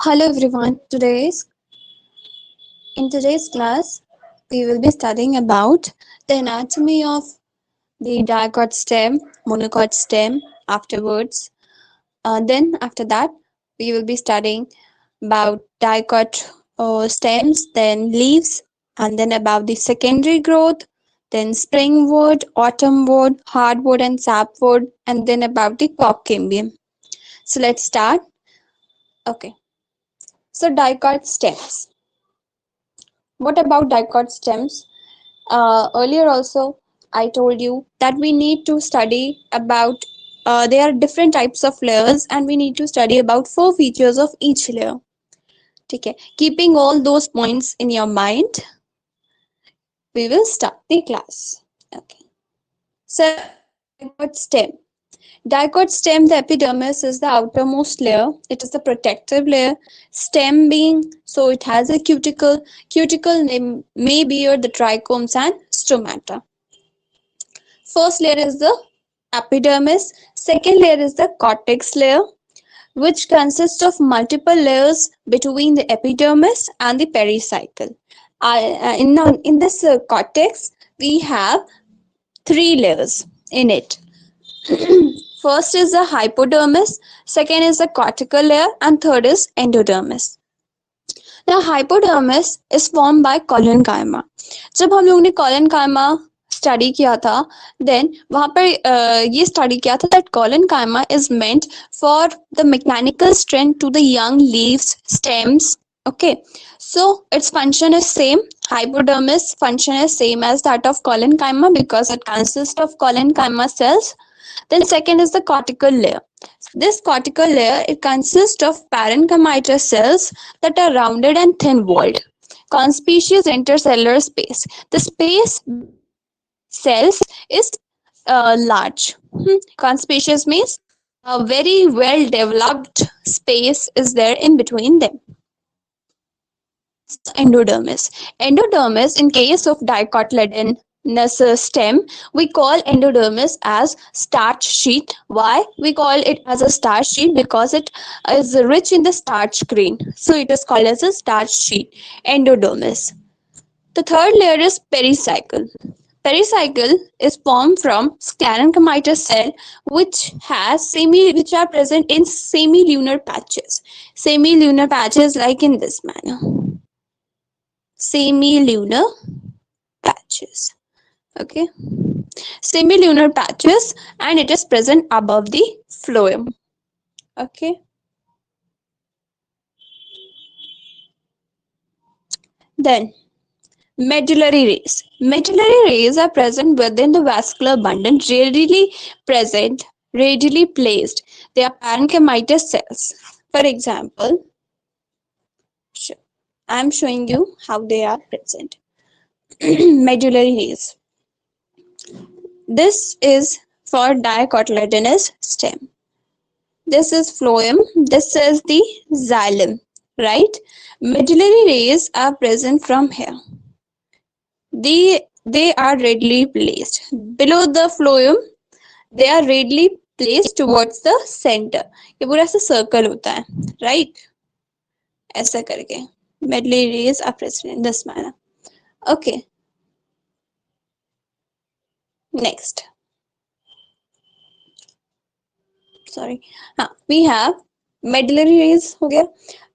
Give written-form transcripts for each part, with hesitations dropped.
Hello everyone. In today's class, we will be studying about the anatomy of the dicot stem, monocot stem. Then after that, we will be studying about dicot stems, then leaves, and then about the secondary growth, then springwood, autumnwood, hardwood, and sapwood, and then about the cocymbium. So let's start. Okay. So dicot stems. What about dicot stems? Earlier also, I told you that we need to study about there are different types of layers and we need to study about four features of each layer. Okay. Keeping all those points in your mind, we will start the class. Okay. So dicot stem. Dicot stem, the epidermis is the outermost layer. It is the protective layer. Stem being, so it has a cuticle. Cuticle may bear the trichomes and stomata. First layer is the epidermis. Second layer is the cortex layer, which consists of multiple layers between the epidermis and the pericycle. In this cortex, we have three layers in it. First is the hypodermis, second is the cortical layer, and third is endodermis. Now, hypodermis is formed by collenchyma. जब हम लोग ने collenchyma study किया था then वहां पर ये study किया था that collenchyma is meant for the mechanical strength to the young leaves, stems. Okay, so its function is same. Hypodermis function is same as that of collenchyma because it consists of collenchyma cells. Then second is the cortical layer. This cortical layer, it consists of parenchymatous cells that are rounded and thin-walled. Conspicuous intercellular space. The space cells is large. Conspicuous means a very well developed space is there in between them. Endodermis. Endodermis, in case of dicotyledonous stem, we call endodermis as starch sheet. Why we call it as a starch sheet? Because it is rich in the starch grain. So it is called as a starch sheet, endodermis. The third layer is pericycle. Pericycle is formed from sclerenchymatous cell which are present in semilunar patches. Semilunar patches like in this manner. Semilunar patches. Okay, semilunar patches, and it is present above the phloem. Okay, then medullary rays. Medullary rays are present within the vascular bundle, radially placed. They are parenchymatous cells. For example, I am showing you how they are present. Medullary rays. This is for dicotyledonous stem. This is phloem. This is the xylem, right? Medullary rays are present from here. They are readily placed below the phloem. They are readily placed towards the center. ये पूरा ऐसा circle होता है, right? ऐसा करके medullary rays are present in this manner. Okay. Next. Sorry. We have medullary rays हो गया.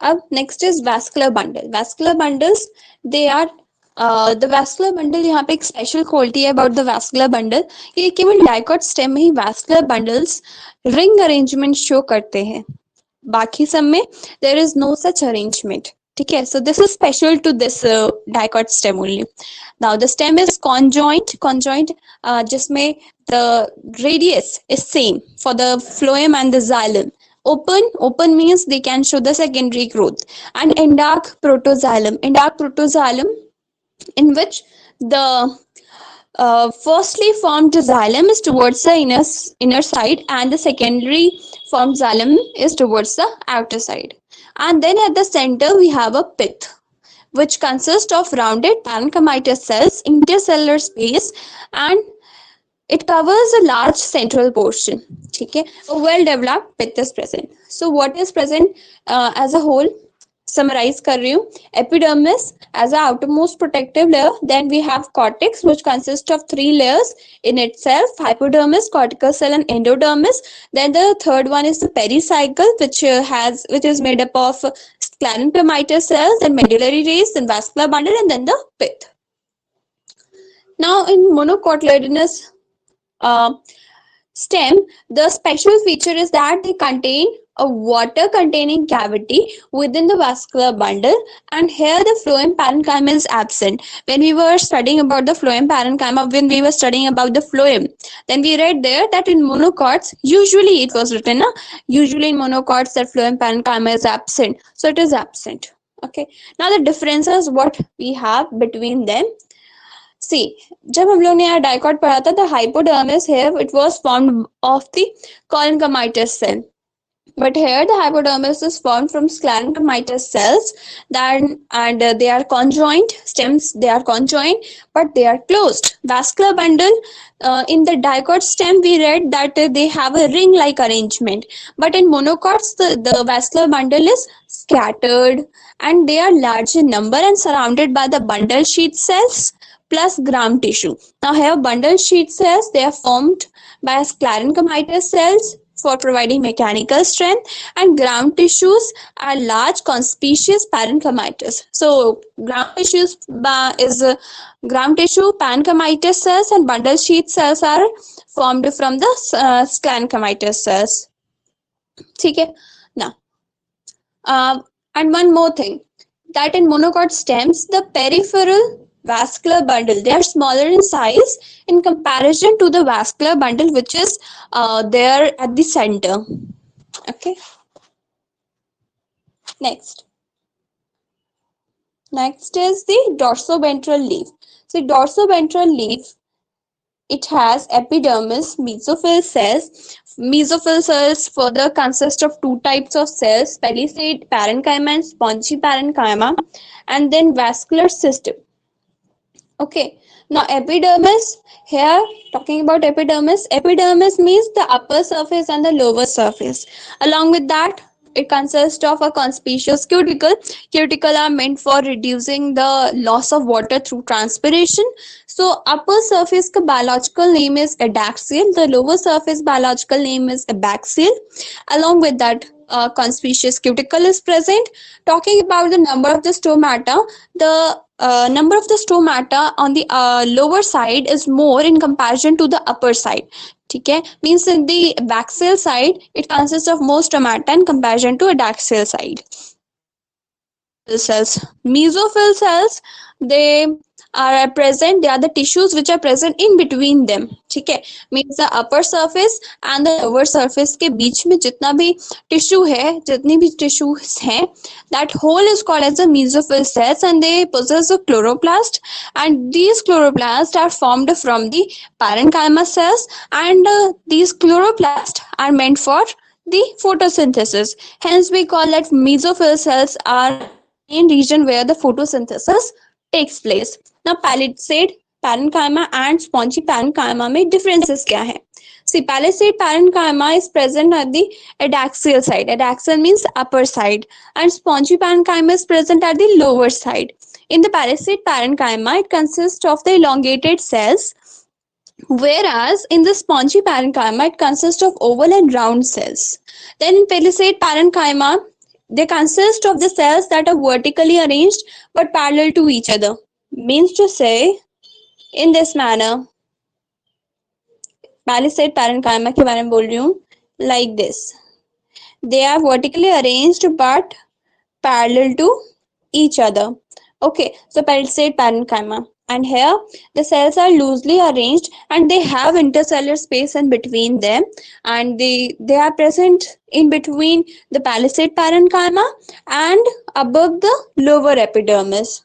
अब next is vascular bundle. Vascular bundles, they are the vascular bundle, यहाँ पे एक special quality है about the vascular bundle. ये केवल dicot stem में ही vascular bundles ring arrangement show करते हैं. बाकी सब में there is no such arrangement. ठीक है, so this is special to this dicot stem only. Now the stem is conjoint जिसमें the radius is same for the phloem and the xylem. Open means they can show the secondary growth. And endark protoxylem in which the firstly formed xylem is towards the inner side and the secondary formed xylem is towards the outer side. And then at the center we have a pith which consists of rounded parenchymatous cells, intercellular space, and it covers a large central portion. Okay, a well developed pith is present. So what is present as a whole? summarize कर रही हूँ. Epidermis as a outermost protective layer. Then we have cortex, which consists of three layers in itself: hypodermis, cortical cell, and endodermis. Then the third one is the pericycle, which is made up of sclerenchymatous cells, then medullary rays, then vascular bundle, and then the pith. Now in monocotyledonous uh, stem, the special feature is that they contain a water containing cavity within the vascular bundle, and here the phloem parenchyma is absent. When we were studying about the phloem parenchyma, when we were studying about the phloem, then we read there that in monocots, usually it was written, usually in monocots that phloem parenchyma is absent. So it is absent. Okay. Now the differences what we have between them. See, जब हम लोग ने यहाँ dicot पढ़ा था, the hypodermis here it was formed of the collenchymatous cell, but here the hypodermis is formed from sclerenchymatous cells that, and they are conjoined stems. They are conjoined, but they are closed. Vascular bundle, in the dicot stem we read that they have a ring-like arrangement, but in monocots the vascular bundle is scattered, and they are large in number and surrounded by the bundle sheath cells plus ground tissue. Now here bundle sheath cells, they are formed by sclerenchymatous cells for providing mechanical strength, and ground tissues are large conspicuous parenchymatous. So ground tissues is ground tissue, parenchymatous cells, and bundle sheath cells are formed from the sclerenchymatous cells. Okay. Now and one more thing, that in monocot stems the peripheral vascular bundle, they are smaller in size in comparison to the vascular bundle which is there at the center. Okay. Next is the dorsoventral leaf. So dorsoventral leaf, it has epidermis, mesophyll cells. Mesophyll cells further consist of two types of cells: palisade parenchyma and spongy parenchyma, and then vascular system. Okay, now epidermis, here talking about epidermis. Epidermis means the upper surface and the lower surface. Along with that, it consists of a conspicuous cuticle. Cuticle are meant for reducing the loss of water through transpiration. So upper surface ka biological name is adaxial. The lower surface biological name is abaxial. Along with that, conspicuous cuticle is present. Talking about the number of the stomata, the number of the stomata on the lower side is more in comparison to the upper side. Okay, means in the abaxial side it consists of more stomata in comparison to adaxial side. Cells, mesophyll cells, they are present, they are the tissues which are present in between them. ठीक है, means the upper surface and the lower surface के बीच में जितना भी tissue है, जितनी भी tissues हैं, that whole is called as the mesophyll cells, and they possess a chloroplast, and these chloroplasts are formed from the parenchyma cells, and these chloroplasts are meant for the photosynthesis. Hence we call that mesophyll cells are in region where the photosynthesis takes place. Now palisade parenchyma and spongy parenchyma में differences क्या है? See, palisade parenchyma is present at the adaxial side. Adaxial means upper side, and spongy parenchyma is present at the lower side. In the palisade parenchyma, it consists of the elongated cells, whereas in the spongy parenchyma, it consists of oval and round cells. Then in palisade parenchyma, they consist of the cells that are vertically arranged but parallel to each other. Means to say, in this manner, palisade parenchyma के बारे में बोल रही हूँ, like this. They are vertically arranged but parallel to each other. Okay, so palisade parenchyma. And here the cells are loosely arranged and they have intercellular space in between them, and they are present in between the palisade parenchyma and above the lower epidermis.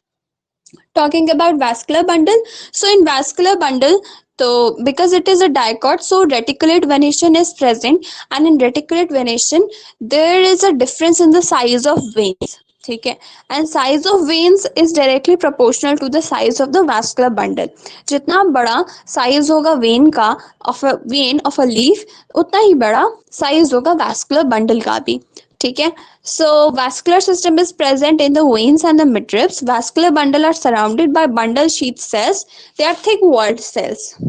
Talking about vascular bundle, so in vascular bundle, so because it is a dicot, so reticulate venation is present, and in reticulate venation there is a difference in the size of veins. ठीक है, and size of veins is directly proportional to the size of the vascular bundle. जितना बड़ा size होगा vein का of a leaf, उतना ही बड़ा size होगा vascular bundle का भी. ठीक है, So vascular system is present in the veins and the midribs. Vascular bundle are surrounded by bundle sheath cells. They are thick walled cells.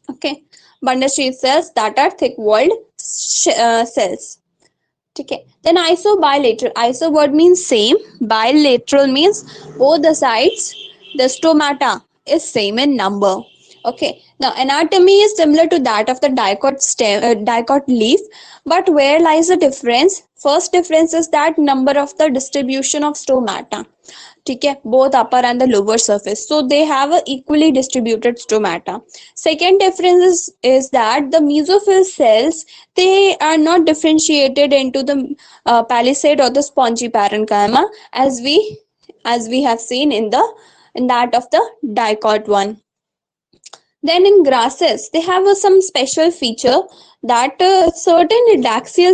Okay, bundle sheath cells that are thick walled cells. ठीक है. Then isobilateral. Iso word means same. Bilateral means both the sides. The stomata is same in number. Okay. Now anatomy is similar to that of the dicot stem, dicot leaf, but where lies the difference? First difference is that number of the distribution of stomata. ठीक है, both upper and the lower surface, so they have a equally distributed stomata. Second difference is that the mesophyll cells, they are not differentiated into the palisade or the spongy parenchyma as we have seen in that of the dicot one. Then in grasses, they have some special feature that certain adaxial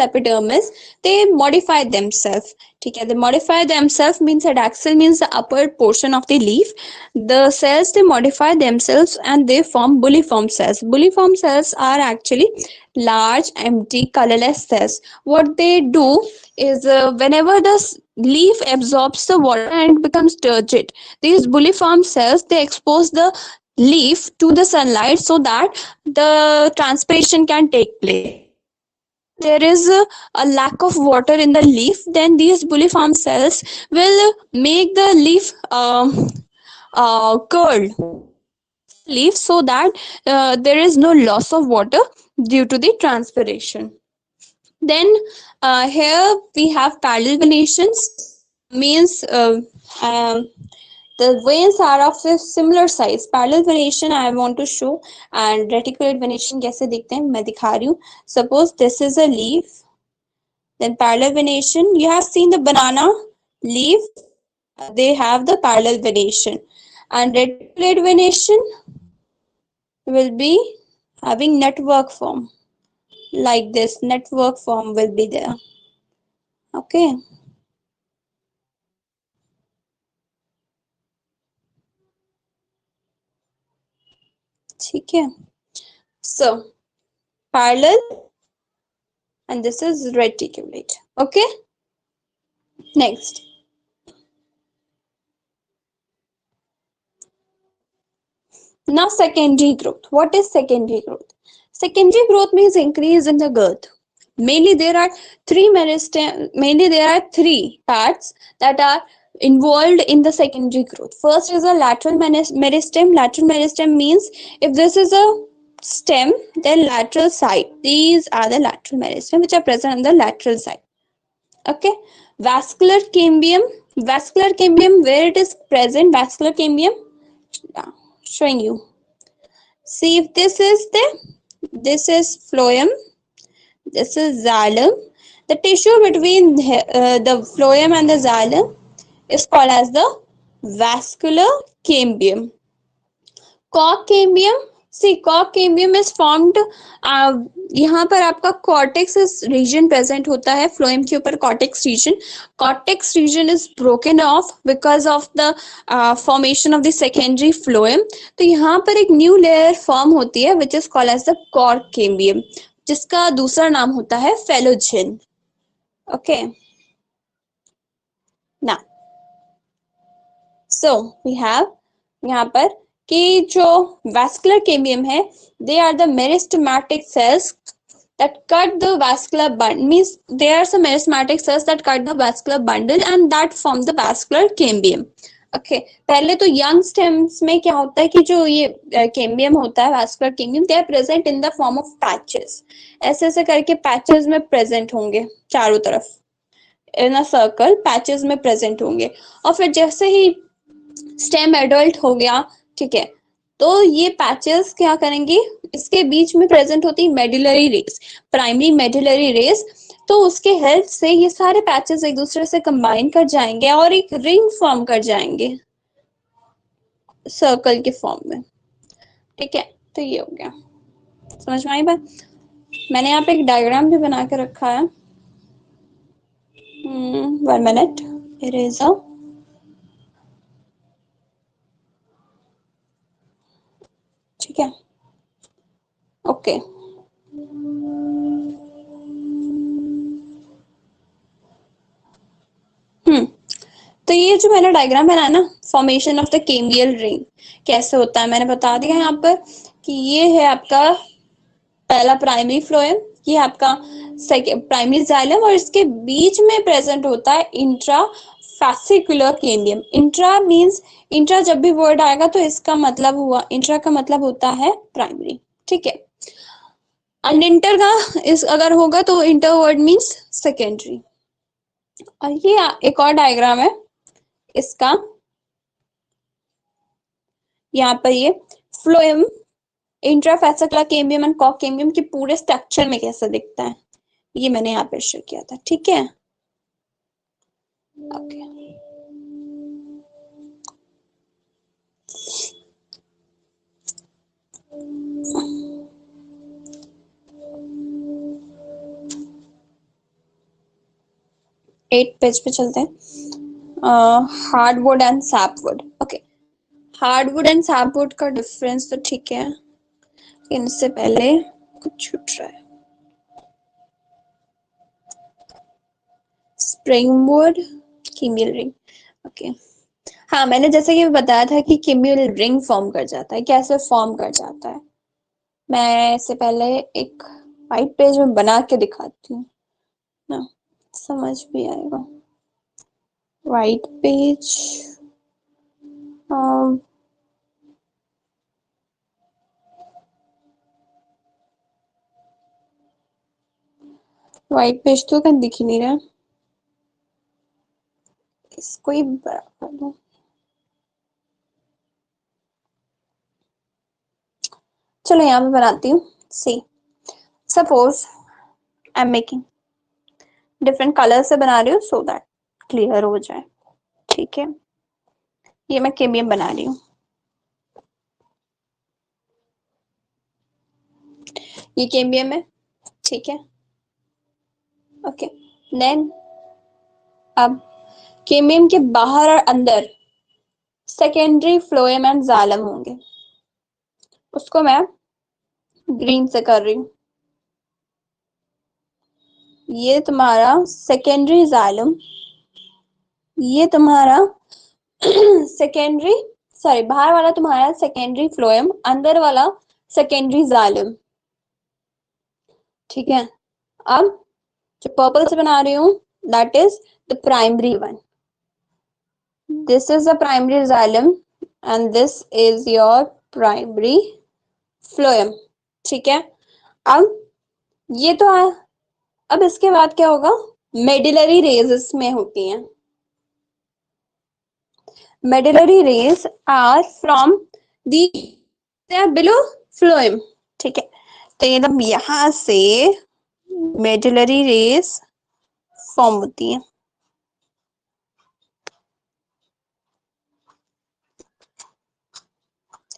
epidermis, they modify themselves. Okay, they modify themselves means adaxial means the upper portion of the leaf. The cells, they modify themselves and they form bulliform cells. Bulliform cells are actually large, empty, colorless cells. What they do is whenever the leaf absorbs the water and becomes turgid, these bulliform cells, they expose the leaf to the sunlight so that the transpiration can take place. There is a lack of water in the leaf, then these bulliform cells will make the leaf curl leaf so that there is no loss of water due to the transpiration. Then here we have parallel venations, means um, the veins are of a similar size. Parallel venation I want to show, and reticulate venation कैसे दिखते हैं मैं दिखा रही हूँ. Suppose this is a leaf, then parallel venation, you have seen the banana leaf, they have the parallel venation, and reticulate venation will be having network form. Like this network form will be there. Okay, ठीक है. So parallel, and this is reticulate. Okay, next. Now secondary growth. What is secondary growth? Secondary growth means increase in the girth. Mainly there are three parts that are involved in the secondary growth. First is a lateral meristem. Lateral meristem means if this is a stem, then lateral side. These are the lateral meristem which are present on the lateral side. Okay. Vascular cambium. Vascular cambium, where it is present, vascular cambium, yeah, showing you. See if this is phloem, this is xylem. The tissue between the phloem and the xylem is called as the vascular cambium. Cork cambium, see cork cambium is formed, यहाँ पर आपका cortex region present होता है phloem के ऊपर cortex region. Cortex region is broken off because of the formation of the secondary phloem. तो यहाँ पर एक new layer form होती है which is called as the cork cambium, जिसका दूसरा नाम होता है phellogen. Okay, now so we have यहाँ पर कि जो vascular cambium है, they are the meristematic cells that cut the vascular bundle, means there are some meristematic cells that cut the vascular bundle and that form the vascular cambium. Okay, पहले तो young stems में क्या होता है कि जो ये cambium होता है, vascular cambium, they are present in the form of patches. ऐसे ऐसे करके patches में present होंगे चारों तरफ, in a circle patches में present होंगे. और फिर जैसे ही स्टेम एडल्ट हो गया, ठीक है, तो ये पैचेस क्या करेंगे, इसके बीच में प्रेजेंट होती है medullary race, primary medullary race. तो उसके हेल्प से ये सारे पैचेस एक दूसरे से कंबाइन कर जाएंगे और एक रिंग फॉर्म कर जाएंगे सर्कल के फॉर्म में. ठीक है, तो ये हो गया. समझ में आई बात? मैंने यहाँ पे एक डायग्राम भी बना के रखा है. 1 मिनट, इरेजर. ठीक है, ओके. तो ये जो मैंने डायग्राम बनाया ना, formation of the cambial ring कैसे होता है मैंने बता दिया यहाँ पर कि ये है आपका पहला प्राइमरी फ्लोएम, ये आपका प्राइमरी जाइलम, और इसके बीच में प्रेजेंट होता है intra fascicular cambium. Intra means, intra जब भी वर्ड आएगा तो इसका मतलब हुआ, इंट्रा का मतलब होता है प्राइमरी, ठीक है। एंड इंटर का इस अगर होगा तो इंटर वर्ड मींस सेकेंडरी। और ये एक और डायग्राम है इसका, यहाँ पर ये फ्लोएम इंट्राफैसिकुलर कैम्बियम एंड कॉक कैम्बियम के पूरे स्ट्रक्चर में कैसा दिखता है, ये मैंने यहाँ पे शेयर किया था, ठीक है। ओके, 8 पेज पे चलते हैं। Hardwood and sapwood. Okay, hardwood and sapwood का डिफरेंस तो ठीक है, इनसे पहले कुछ छूट रहा है। Springwood, cambial ring. ओके, हाँ मैंने जैसे कि बताया था कि कैम्बियल रिंग फॉर्म कर जाता है, कैसे फॉर्म कर जाता है, मैं इससे पहले एक व्हाइट पेज में बना के दिखाती हूँ ना, समझ भी आएगा। व्हाइट पेज, व्हाइट पेज तो कहीं दिख ही नहीं रहा, इसको ही बड़ा कर दो। चलो यहाँ पे बनाती हूँ। See, suppose I am making, different colour से बना रही हूँ सो दैट क्लियर हो जाए, ठीक है। ये मैं कैम्बियम बना रही हूँ, ये कैम्बियम है, ठीक है। ओके, देन अब कैम्बियम के बाहर और अंदर सेकेंडरी फ्लोएम एंड जाइलम होंगे, उसको मैं ग्रीन से कर रही हूँ। ये तुम्हारा सेकेंडरी जाइलम, ये तुम्हारा सेकेंडरी, सॉरी बाहर वाला तुम्हारा सेकेंडरी फ्लोएम, अंदर वाला सेकेंडरी जाइलम, ठीक है। अब जो पर्पल से बना रही हूँ that is the primary one, this is the primary xylem and this is your primary phloem, ठीक है। अब ये तो अब इसके बाद क्या होगा, मेडिलरी रेज इसमें होती हैं। Medullary rays are from the below phloem, ठीक है। तो ये तब यहां से मेडिलरी रेज फॉर्म होती है,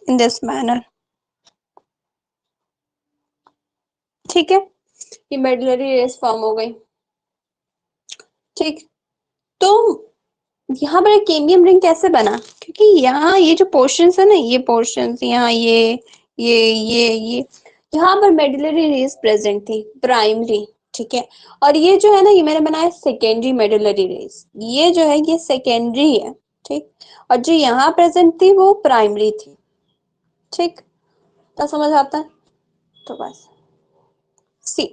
इन दिस मैनर, ठीक है। ये मेडुलरी रेस फॉर्म हो गई, ठीक। तो यहाँ पर कैम्बियम रिंग कैसे बना, क्योंकि यहाँ ये जो पोर्शंस है ना, ये पोर्शंस यहाँ ये यहाँ पर मेडुलरी रेस प्रेजेंट थी, प्राइमरी, ठीक है। और ये जो है ना, ये मैंने बनाया सेकेंडरी मेडुलरी रेस, ये जो है ये सेकेंडरी है, ठीक। और जो यहाँ प्रेजेंट थी वो प्राइमरी थी, ठीक। तो समझ आता है, तो बस सी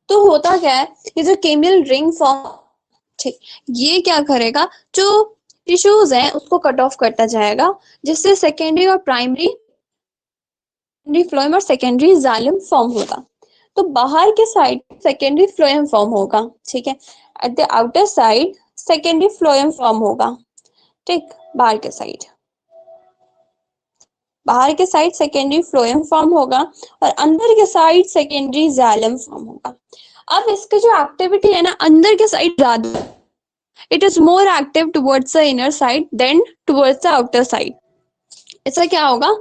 तो होता क्या है, ये जो कैम्बियल रिंग फॉर्म, ठीक, ये क्या करेगा, जो टिश्यूज हैं उसको कट ऑफ करता जाएगा, जिससे सेकेंडरी और प्राइमरी फ्लोएम और सेकेंडरी जाइलम फॉर्म होगा। तो बाहर के साइड सेकेंडरी फ्लोएम फॉर्म होगा, ठीक है। At the outer side secondary phloem form होगा, ठीक। बाहर के साइड सेकेंडरी फ्लोएम फॉर्म होगा और अंदर के साइड सेकेंडरी जाइलम फॉर्म होगा। अब इसकी जो एक्टिविटी है ना, अंदर के साइड ज्यादा, it is more active towards the inner side than towards the outer side। ऐसा क्या होगा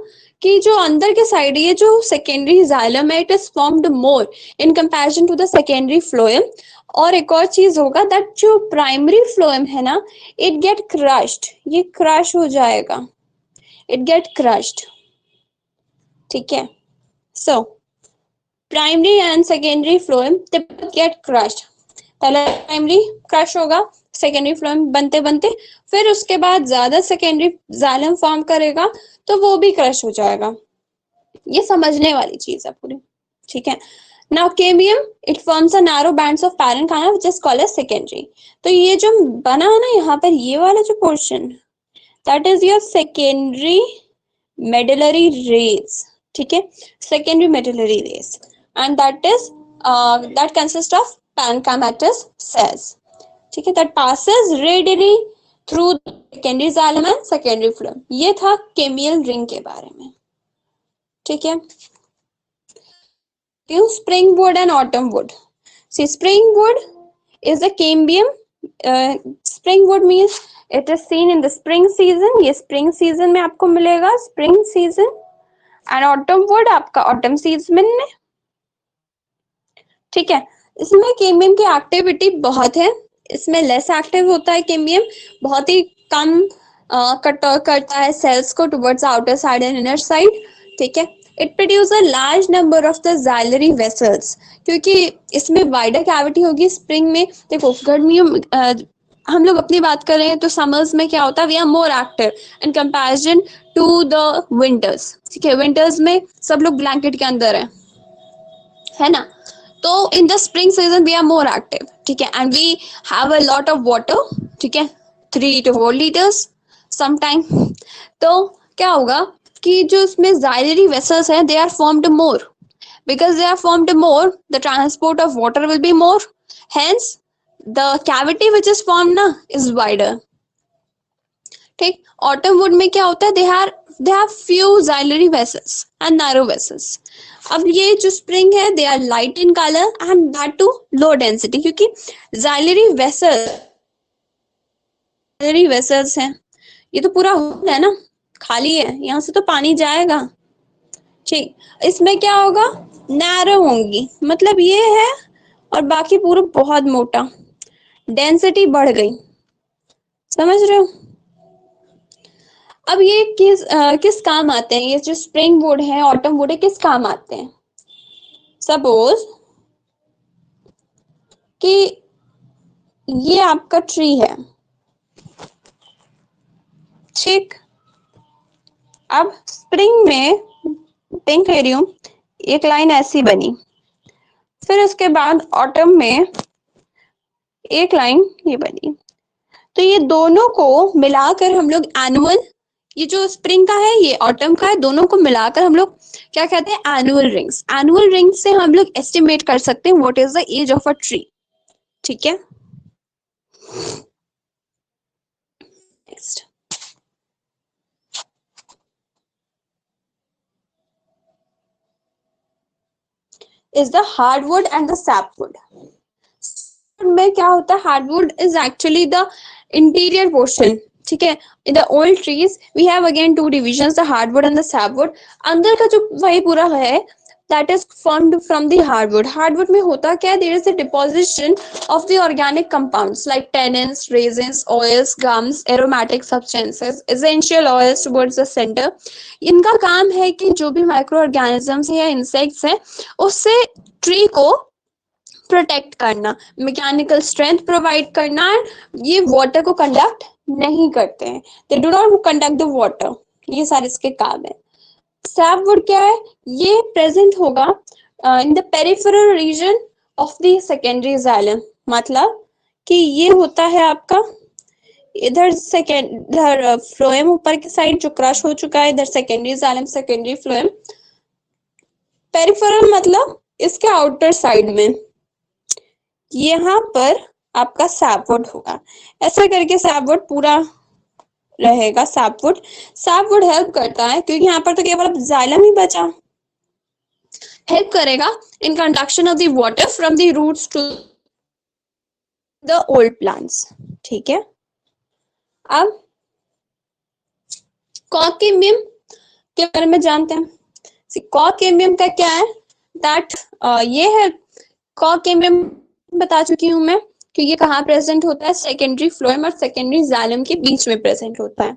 कि जो अंदर के साइड, ये जो सेकेंडरी जाइलम है, it is formed more in comparison to the secondary phloem. और एक और चीज होगा दैट जो प्राइमरी फ्लोएम है ना, इट गेट क्रश्ड, ये क्रश हो जाएगा, इट गेट क्रश्ड, ठीक है। So primary and secondary phloem get crushed, पहले प्राइमरी क्रश होगा, सेकेंडरी फ्लोएम बनते बनते फिर उसके बाद ज्यादा सेकेंडरी जाइलम फॉर्म करेगा तो वो भी क्रश हो जाएगा। ये समझने वाली चीज है पूरी, ठीक है। Now cambium it forms a narrow bands of parenchyma which is called as secondary. तो ये जो बना है ना यहाँ पर, ये वाला जो portion, that is your secondary medullary rays, ठीक है, secondary medullary rays, and that is that consist of parenchymatous sales, ठीक है, that passes radially through secondary xylem and secondary phloem. ये था केमियल रिंग के बारे में, ठीक है। Springwood and autumnwood. See, springwood is a cambium. Springwood means it is seen in the spring season. ये spring season में आपको मिलेगा, spring season. And autumnwood आपका autumn season में, ठीक है। इसमें केमियम की एक्टिविटी बहुत है, इसमें लेस एक्टिव होता है केमियम, बहुत ही कम कट करता है सेल्स को towards outer side and inner side, ठीक है। It produce a large number of the xylary vessels, क्योंकि इसमें वाइडर कैविटी होगी स्प्रिंग में। देखो गर्मियों में हम लोग अपनी बात कर रहे हैं तो समर्स में क्या होता है, we are more active in comparison to the winters, ठीक है। विंटर्स में सब लोग ब्लैंकेट के अंदर है ना। तो in the spring season we are more active, ठीक है, and we have a lot of water, ठीक है, 3 to 4 liters समटाइम। तो क्या होगा कि जो उसमें जाइलरी वेसल्स हैं, they are formed more, because they are formed more, the transport of water will be more, hence the cavity which is formed na is wider, ठीक। autumn wood में क्या होता है, they have few xylary vessels and narrow vessels। अब ये जो spring है, they are light in color and that too low density, क्योंकि xylary vessels हैं, ये तो पूरा है ना, खाली है, यहाँ से तो पानी जाएगा, ठीक। इसमें क्या होगा, नैरो होंगी, मतलब ये है, और बाकी पूरा बहुत मोटा, डेंसिटी बढ़ गई, समझ रहे हो। अब ये किस काम आते हैं, ये जो स्प्रिंग वुड है, ऑटम वुड है, किस काम आते हैं। सपोज कि ये आपका ट्री है, ठीक। अब स्प्रिंग में पिंक कह रही हूं, एक लाइन ऐसी बनी, फिर उसके बाद ऑटम में एक लाइन ये बनी, तो ये दोनों को मिलाकर हम लोग एनुअल, ये जो स्प्रिंग का है, ये ऑटम का है, दोनों को मिलाकर हम लोग क्या कहते हैं, एनुअल रिंग्स। एनुअल रिंग्स से हम लोग एस्टिमेट कर सकते हैं what is the age of a tree, ठीक है। Next is the hardwood and the sapwood. में क्या होता है, hardwood is actually the interior portion, ठीक है। In the old trees we have again 2 divisions, the hardwood and the sapwood. अंदर का जो वही पूरा है, that is formed from the hardwood. Hardwood में होता क्या है, there is the deposition of the organic compounds like tannins, resins, oils, gums, aromatic substances, essential oils towards the centre. इनका काम है कि जो भी माइक्रो ऑर्गेनिजम्स या इंसेक्ट्स हैं, उससे ट्री को प्रोटेक्ट करना, मैकेनिकल स्ट्रेंथ प्रोवाइड करना, ये वाटर को कंडक्ट नहीं करते हैं, they do not conduct the water, ये सारे इसके काम है। सैपवुड क्या है, ये प्रेजेंट होगा in the peripheral region of the secondary xylem, मतलब कि ये होता है आपका इधर फ्लोएम ऊपर की साइड जो क्रश हो चुका है, इधर secondary xylem, secondary phloem. Peripheral मतलब इसके आउटर साइड में, यहाँ पर आपका सैपवुड होगा, ऐसा करके सैपवुड पूरा रहेगा। सैपवुड हेल्प करता है क्योंकि यहाँ पर तो केवल जाइलम ही बचा, हेल्प करेगा in conduction of the water from the roots to the old plants, ठीक है। अब कॉकेमियम के बारे में जानते हैं। कॉकेमियम का क्या है, दैट ये है, कॉकेमियम बता चुकी हूं मैं कि ये कहाँ प्रेजेंट होता है, सेकेंडरी फ्लोएम और सेकेंडरी जाइलम के बीच में प्रेजेंट होता है,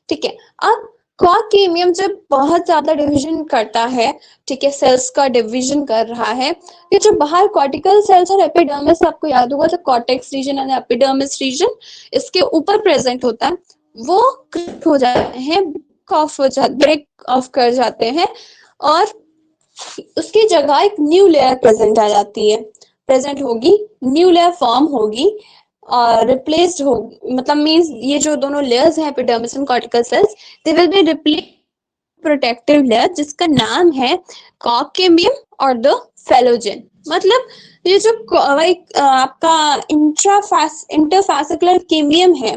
ठीक है। अब क्वाकेमियम जब बहुत ज्यादा डिवीजन करता है, ठीक है, सेल्स का डिवीजन कर रहा है, ये जो बाहर कॉर्टिकल सेल्स और एपिडर्मिस, आपको याद होगा, जो cortex region and epidermis region इसके ऊपर प्रेजेंट होता है, वो क्रैक हो जाते हैं, ब्रेक ऑफ कर जाते हैं, और उसकी जगह एक न्यू लेयर प्रेजेंट होगी, न्यू लेयर फॉर्म होगी और रिप्लेस्ड होगी, मतलब मींस ये जो दोनों लेयर्स हैं epidermis and cortical cells, they will be replace protective layer जिसका नाम है कॉकेमियम और द फेलोजेन। मतलब ये जो आपका इंटरफैसिकुलर केमियम है,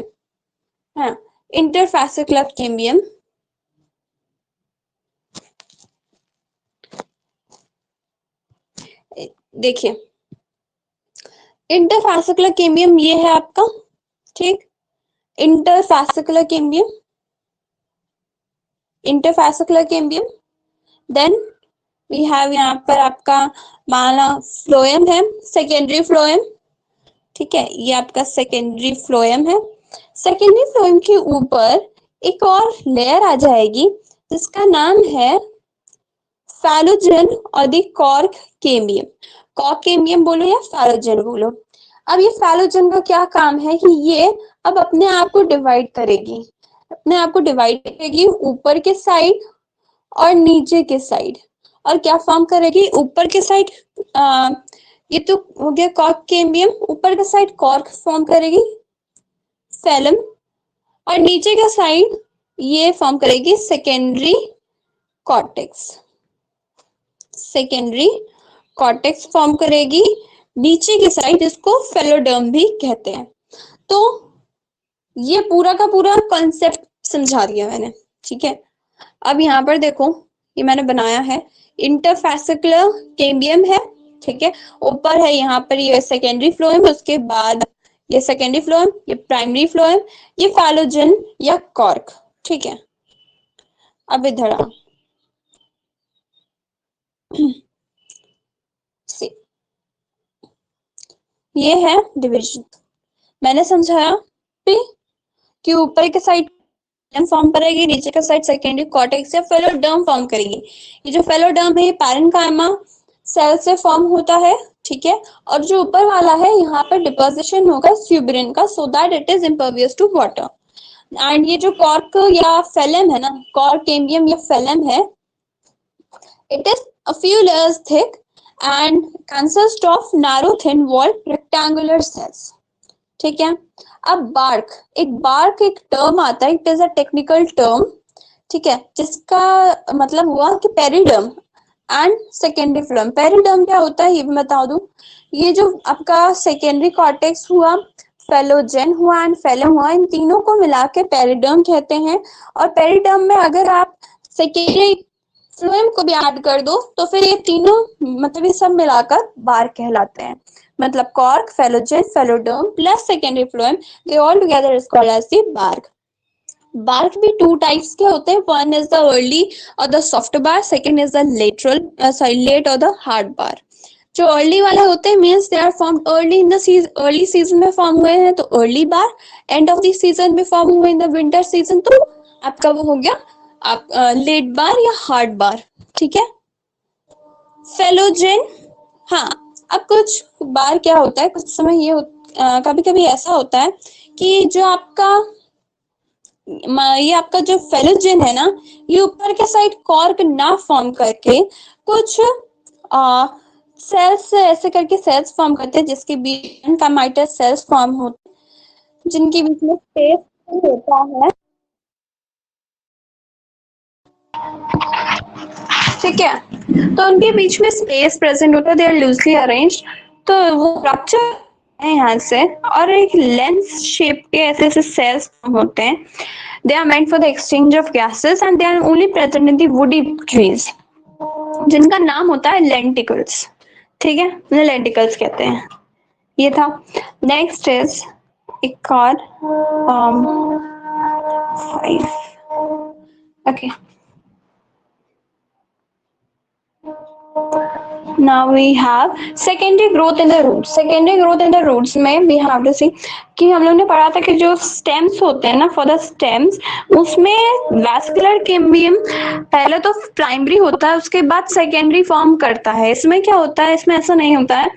हाँ, इंटरफैसिकुलर केमियम, देखिए इंटरफैसिकुलर केमियम ये है आपका, ठीक, interfascicular cambium, then we have यहाँ पर आपका माना फ्लोएम है, सेकेंडरी फ्लोएम, ठीक है, ये आपका सेकेंडरी फ्लोएम है। सेकेंडरी फ्लोएम के ऊपर एक और लेयर आ जाएगी जिसका नाम है फैलोजेन और दी कॉर्क केमियम। कॉर्क केमियम बोलो या फैलोजेन बोलो। अब ये फैलोजेन का क्या काम है कि ये अब अपने आप को डिवाइड करेगी, ऊपर के साइड और नीचे के साइड। और क्या फॉर्म करेगी ऊपर के साइड, ये तो हो गया कॉर्क केमियम, ऊपर के साइड कॉर्क फॉर्म करेगी फैलम, और नीचे का साइड ये फॉर्म करेगी सेकेंडरी कॉर्टेक्स, फॉर्म करेगी नीचे की साइड, इसको फेलोडर्म भी कहते हैं। तो ये पूरा का पूरा कॉन्सेप्ट समझा दिया मैंने, ठीक है। अब यहाँ पर देखो, ये मैंने बनाया है, इंटरफैसिकुलर केम्बियम है, ठीक है, ऊपर है यहाँ पर ये सेकेंडरी फ्लोएम, उसके बाद ये सेकेंडरी फ्लोएम, ये प्राइमरी फ्लोएम, ये फैलोजन या कॉर्क, ठीक है। अब इधर आओ, ये है डिवीजन, मैंने समझाया भी कि ऊपर के साइड फॉर्म करेगी, नीचे का साइड सेकेंडरी कॉर्टेक्स या फेलोडर्म फॉर्म करेगी। ये जो फेलोडर्म है ये पैरेन्काइमा सेल से फॉर्म होता है, ठीक है, और जो ऊपर वाला है यहाँ पर डिपोजिशन होगा स्यूबरिन का, so that it is impervious to water. And ये जो कॉर्क या फेलम है ना, कॉर्क केम्बियम या फेलम है, it is a few layers thick and consists of narrow thin walled rectangular cells, ठीक है। अब एक टर्म आता है, it is a technical term, ठीक है, जिसका मतलब हुआ कि periderm and secondary phloem. Periderm क्या होता है ये भी बता दूं, ये जो आपका सेकेंडरी कॉर्टेक्स हुआ, फेलोजेन हुआ एंड फेलम हुआ, इन तीनों को मिला के पेरिडर्म कहते हैं। और पेरिडर्म में अगर आप सेकेंडरी फ्लोएम को भी ऐड कर दो तो फिर ये तीनों, मतलब ये सब मिलाकर बार कहलाते हैं। मतलब cork, phellogen, phelloderm plus secondary phloem, they all together is called as the bark. Bark भी टू टाइप्स के होते हैं, one is the early or the soft bark, second is the late or the hard bark. जो early वाले होते हैं means they are formed early in the early season में form हुए हैं तो early bark, end of the season में form हुए इन द विंटर सीजन तो आपका वो हो गया आप लेट बार या हार्ड बार, ठीक है। फेलोजेन, हाँ, अब कुछ बार क्या होता है, कुछ समय ये कभी कभी ऐसा होता है कि जो आपका ये आपका जो फेलोजेन है ना, ये ऊपर के साइड कॉर्क ना फॉर्म करके कुछ सेल्स ऐसे करके सेल्स फॉर्म करते हैं जिसके बीच का सेल्स फॉर्म होते हैं, जिनके बीच में स्पेस होता है, ठीक है, तो उनके बीच में स्पेस प्रेजेंट होता है, दे आर लूजली अरेंज्ड, तो वो रप्चर है यहाँ से, और एक लेंस शेप के ऐसे ऐसे सेल्स होते हैं, they are meant for the exchange of gases and they are only present in the woody trees, जिनका नाम होता है लेंटिकल्स, ठीक है, उन्हें लेंटिकल्स कहते हैं। ये था। नेक्स्ट इज एक और five, okay, now we have secondary growth in the roots. Secondary growth in the roots में we have to see कि हम लोग ने पढ़ा था कि जो stems होते हैं ना, for the stems उसमें vascular cambium पहले तो प्राइमरी होता है, उसके बाद सेकेंडरी फॉर्म करता है. इसमें क्या होता है, इसमें ऐसा नहीं होता है,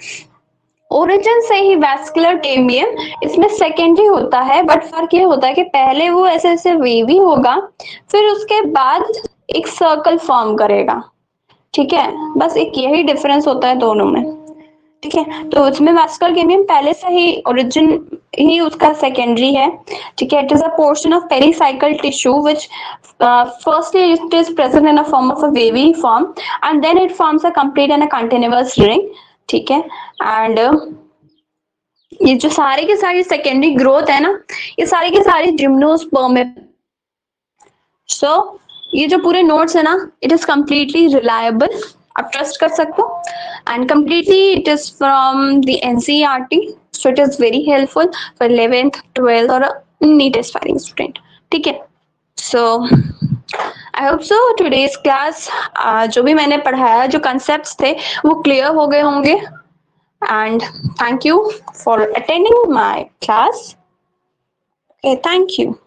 ओरिजिन से ही वैस्कुलर कैम्बियम इसमें सेकेंडरी होता है. बट फर्क ये होता है कि पहले वो ऐसे ऐसे वेवी होगा, फिर उसके बाद एक सर्कल फॉर्म करेगा. ठीक है, बस एक यही डिफरेंस होता है दोनों में. ठीक है, तो उसमें वैस्कुलर कैम्बियम पहले से ही ओरिजिन ही उसका सेकेंडरी है. ठीक है, it is a portion of pericycle tissue which firstly it is present in a form of a wavy form and then it forms a complete and a continuous ring. ठीक है, and ये जो सारे के सारी सेकेंडरी ग्रोथ है ना, ये सारे के सारे जिम्नोस्पर्म में. सो ये जो पूरे नोट्स है ना, इट इज कम्प्लीटली रिलायबल, आप ट्रस्ट कर सकते हो, and completely it is from the NCERT. So it is very helpful for 11th 12th और नीट एस्पायरिंग स्टूडेंट. ठीक है, so I hope so today's class जो भी मैंने पढ़ाया, जो कंसेप्ट्स थे वो क्लियर हो गए होंगे. And thank you for attending my class. Okay, thank you.